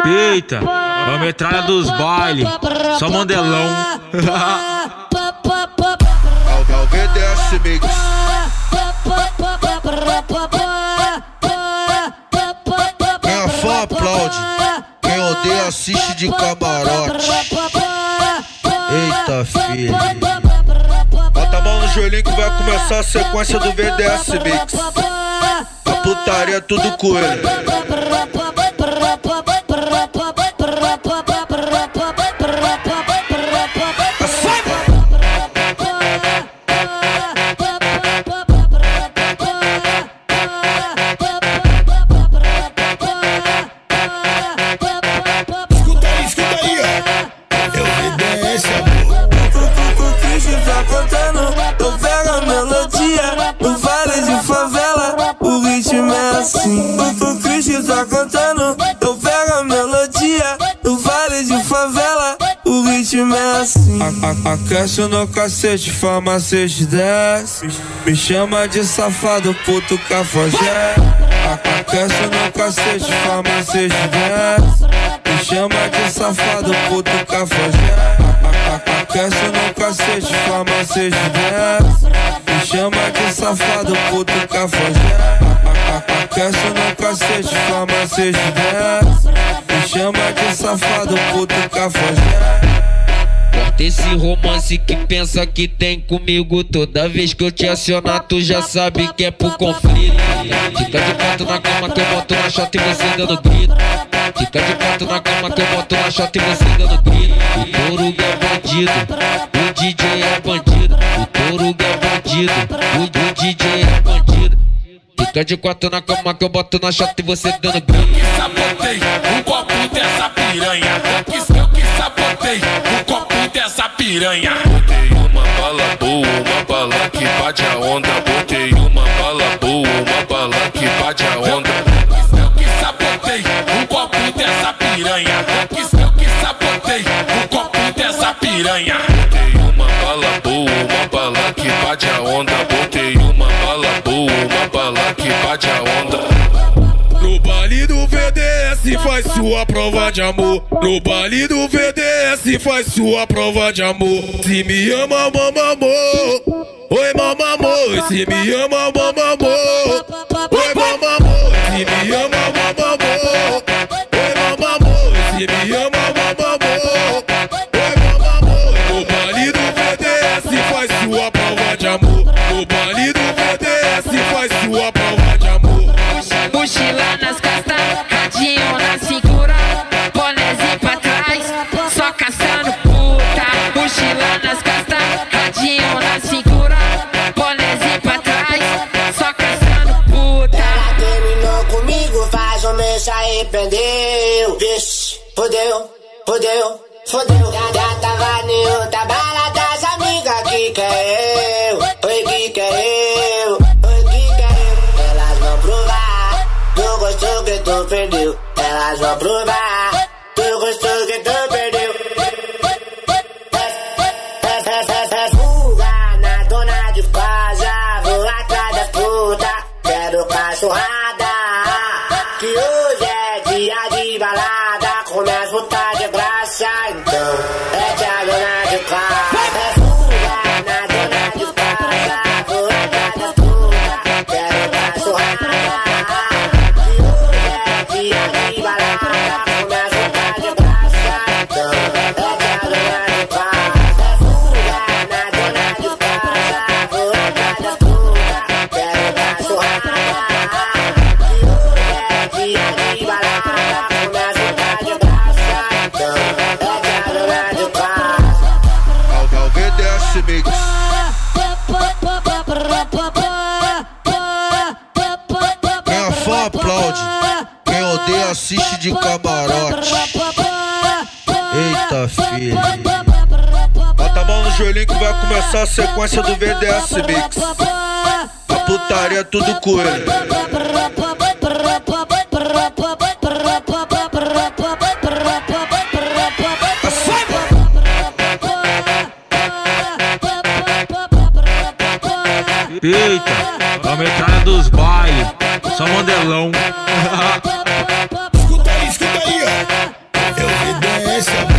Eita, a metralha dos bailes, só mandelão. Ao VDS Mix. Quem é fã aplaude, quem odeia assiste de camarote. Eita filho, bota a mão no joelhinho que vai começar a sequência do VDS Mix. A putaria é tudo com ele. O Cristo tá cantando, eu pego a melodia. No vale de favela, o ritmo é assim. Aquece no cacete, farmacete desce. Me chama de safado, puto cafajé. Aquece no cacete, farmacete desce. Me chama de safado, puto cafajé. Aquece no cacete, farmacete desce. Me chama de safado, puto cafajé. Aquece no cacete, farmacete desce. Me chama de safado, puto cafajé. Corta esse romance que pensa que tem comigo. Toda vez que eu te acionar, tu já sabe que é por conflito. Fica de quatro na cama que eu boto na chota e você dando grito. Fica de quatro na cama que eu boto na chota e você dando grito. O Toruga é bandido, o DJ é bandido. O Toruga é bandido, o DJ é bandido. Fica de quatro na cama que eu boto na chota e você dando grito. Eu que sabotei o copo dessa piranha. Eu que sabotei o copo dessa piranha. Botei uma bala boa, uma bala que bate a onda. Botei uma bala boa, uma bala que bate a onda. Eu que sabotei o copo dessa piranha. Eu que sabotei o copo dessa piranha. Botei uma bala boa, uma bala que bate a onda. Botei uma bala boa, uma bala que bate a onda. No baile do VDS faz sua prova de amor. No baile do VDS faz sua prova de amor. Se me ama, mama amor. Oi, mama amor. Se me ama, mama amor. Oi, mama amor. Se me ama, mama amor. Oi, mama amor. Se me ama, mama amor. Oi, mama amor. No baile do VDS faz sua prova de amor. No baile do VDS faz sua prova de amor. Mochila nas costas, radinho na cintura, bonézinho pra trás, só caçando puta. Mochila nas costas, radinho na cintura, bonézinho pra trás, só caçando puta. Ela terminou comigo, faz um mês, se arrependeu. Vixe, fodeu, fodeu, fodeu. Já tava em outra balada das amigas, que quer eu? Oi, que quer eu? Oi, que quer eu? Elas vão provar do gosto que tu perdeu. Elas vão provar do gosto que tu perdeu. Fuga na dona de casa, vou atrás da puta. Quero cachorrada, que hoje é dia de balada. Com minhas putas de graça, então é de a dona de casa. Fuga na dona de casa, vou atrás da puta. Quero cachorrada, que hoje é dia de balada. Com minhas putas de graça, então é de a dona de casa. Fuga na dona de casa, vou atrás da puta. Quero cachorrada, que hoje é dia de balada. Com minhas putas de graça, então é de a dona de casa. Ao VDS Mix. Quem é fã aplaude, quem odeia assiste de camarote. Eita filho, bota a mão no joelhinho que vai começar a sequência do VDS Mix. A putaria é tudo com ele. Eita, a metralha dos bailes, só modelão. Escuta aí, ó. É o VDS,